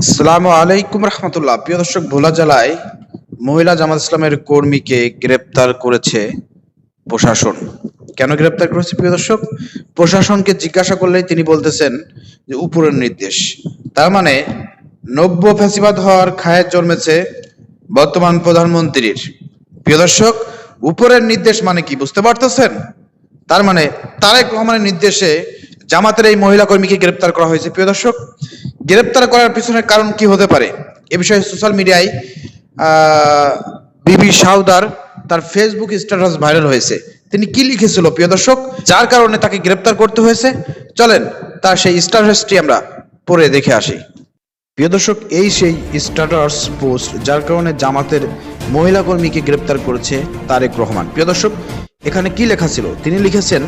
আসসালামু আলাইকুম রহমতুল্লাহ। প্রিয় দর্শক, ভোলা জেলায় মহিলা জামাত ইসলামের কর্মীকে গ্রেপ্তার করেছে প্রশাসন। কেন গ্রেপ্তার করেছে প্রিয় দর্শক? প্রশাসনকে জিজ্ঞাসা করলেই তিনি বলতেছেন যে উপরের নির্দেশ। তার মানে নব্য ফ্যাসিবাদ হওয়ার খায়ের জন্মেছে বর্তমান প্রধানমন্ত্রীর। প্রিয় দর্শক, উপরের নির্দেশ মানে কি বুঝতে পারতেছেন? তার মানে তারেক রহমানের নির্দেশে জামাতের এই মহিলা কর্মীকে গ্রেপ্তার করা হয়েছে। প্রিয় দর্শক, গ্রেপ্তার করার পিছনের কারণ কি হতে পারে এ বিষয়ে সোশ্যাল মিডিয়ায় বিবি সাউদার তার ফেসবুক স্ট্যাটাস ভাইরাল হয়েছে। তিনি কি লিখেছিল প্রিয় দর্শক, যার কারণে তাকে গ্রেপ্তার করতে হয়েছে? চলেন তার সেই স্ট্যাটাসটি আমরা পড়ে দেখে আসি। প্রিয় দর্শক, এই সেই স্ট্যাটাস পোস্ট যার কারণে জামাতের মহিলা কর্মীকে গ্রেপ্তার করেছে তারেক রহমান। প্রিয় দর্শক, এখানে কি লেখা ছিল? তিনি লিখেছেন,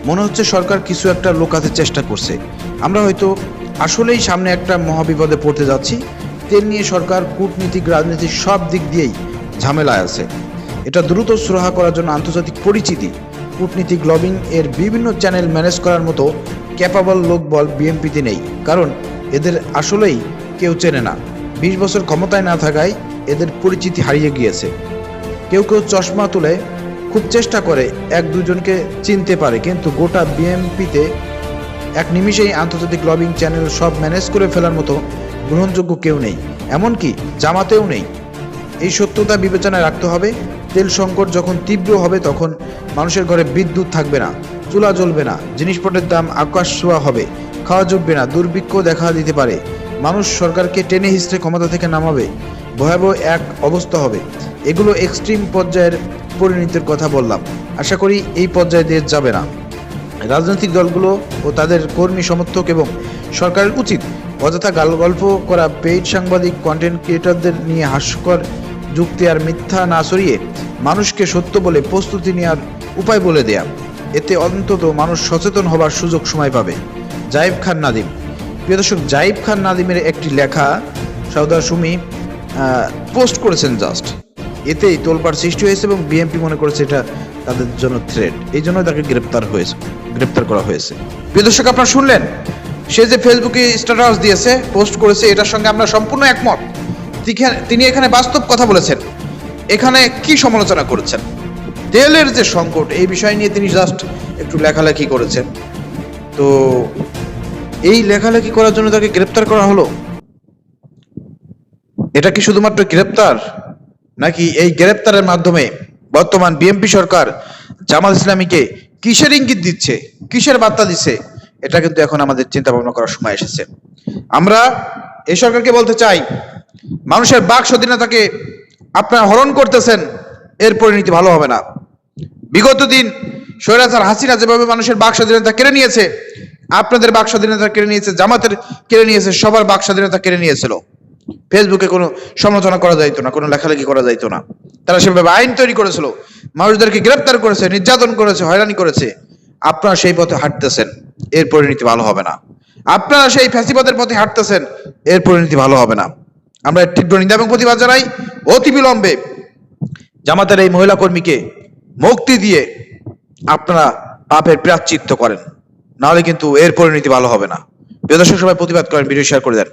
মনে হচ্ছে সরকার কিছু একটা লুকাতে চেষ্টা করছে। আমরা হয়তো আসলেই সামনে একটা মহাবিপদে পড়তে যাচ্ছি। তেল নিয়ে সরকার কূটনীতিক রাজনীতির সব দিক দিয়েই ঝামেলায় আছে। এটা দ্রুত সুরাহা করার জন্য আন্তর্জাতিক পরিচিতি, কূটনীতিক লবিং এর বিভিন্ন চ্যানেল ম্যানেজ করার মতো ক্যাপাবল লোকবল বিএনপিতে নেই। কারণ এদের আসলেই কেউ চেনে না। 20 বছর ক্ষমতায় না থাকায় এদের পরিচিতি হারিয়ে গিয়েছে। কেউ কেউ চশমা তুলে খুব চেষ্টা করে এক দুজনকে চিনতে পারে, কিন্তু গোটা বিএনপিতে এক নিমিষেই আন্তর্জাতিক লবিং চ্যানেল সব ম্যানেজ করে ফেলার মতো গ্রহণযোগ্য কেউ নেই, এমনকি জামাতেও নেই। এই সত্যতা বিবেচনায় রাখতে হবে। তেল সংকট যখন তীব্র হবে তখন মানুষের ঘরে বিদ্যুৎ থাকবে না, চুলা জ্বলবে না, জিনিসপত্রের দাম আকাশ ছোঁয়া হবে, খাওয়া জুটবে না, দুর্ভিক্ষ দেখা দিতে পারে, মানুষ সরকারকে টেনে হিঁচড়ে ক্ষমতা থেকে নামাবে, ভয়াবহ এক অবস্থা হবে। এগুলো এক্সট্রিম পর্যায়ের পরিণতির কথা বললাম। আশা করি এই পর্যায়ে দেশ যাবে না। রাজনৈতিক দলগুলো ও তাদের কর্মী সমর্থক এবং সরকারের উচিত অযথা গল্প করা পেইড সাংবাদিক কন্টেন্ট ক্রিয়েটরদের নিয়ে হাস্যকর যুক্তি আর মিথ্যা না সরিয়ে মানুষকে সত্য বলে প্রস্তুতি নেওয়ার উপায় বলে দেয়া। এতে অন্তত মানুষ সচেতন হবার সুযোগ সময় পাবে। জাহিদ খান নাদিম। প্রিয় দর্শক, জাহিদ খান নাদিমের একটি লেখা সওদার সুমি পোস্ট করেছেন জাস্ট। এতেই তোলপাড় সৃষ্টি হয়েছে এবং বিএনপি মনে করেছে এটা তাদের জন্য থ্রেট। এই জন্য তাকে গ্রেপ্তার করা হয়েছে। প্রিয় দর্শক, আপনারা শুনলেন সে যে ফেসবুকে স্ট্যাটাস দিয়েছে, পোস্ট করেছে, এটার সঙ্গে আমরা সম্পূর্ণ একমত। তিনি এখানে বাস্তব কথা বলেছেন। এখানে কি সমালোচনা করেছেন? তেলের যে সংকট, এই বিষয় নিয়ে তিনি জাস্ট একটু লেখালেখি করেছেন। তো এই লেখালেখি করার জন্য তাকে গ্রেপ্তার করা হলো। এটা কি শুধুমাত্র গ্রেপ্তার, নাকি এই গ্রেপ্তারের মাধ্যমে বর্তমান বিএনপি সরকার জামাত ইসলামীকে কিসের ইঙ্গিত দিচ্ছে, কিসের বার্তা দিচ্ছে? এটা কিন্তু এখন আমাদের চিন্তা ভাবনা করার সময় এসেছে। আমরা এই সরকারকে বলতে চাই, মানুষের বাক স্বাধীনতাকে আপনারা হরণ করতেছেন, এর পরিণতি ভালো হবে না। বিগত দিন স্বৈরাচার হাসিনা যেভাবে মানুষের বাক স্বাধীনতা কেড়ে নিয়েছে, আপনাদের বাক স্বাধীনতা কেড়ে নিয়েছে, জামাতের কেড়ে নিয়েছে, সবার বাক স্বাধীনতা কেড়ে নিয়েছিল। ফেসবুকে কোনো সমালোচনা করা যাইতো না, কোনো লেখালেখি করা যাইতো না। তারা সেভাবে আইন তৈরি করেছিল, মানুষদেরকে গ্রেপ্তার করেছে, নির্যাতন করেছে, হয়রানি করেছে। আপনারা সেই পথে হাঁটতেছেন, এর পরিণতি ভালো হবে না। আপনারা সেই ফ্যাসিবাদের পথে হাঁটতেছেন, এর পরিণতি ভালো হবে না। আমরা তীব্র নিন্দা এবং প্রতিবাদ জানাই। অতি বিলম্বে জামাতের এই মহিলা কর্মীকে মুক্তি দিয়ে আপনারা পাপের প্রায়শ্চিত্ত করেন, নাহলে কিন্তু এর পরিণতি ভালো হবে না। প্রিয় দর্শক, সবাই প্রতিবাদ করেন, ভিডিও শেয়ার করে দেন।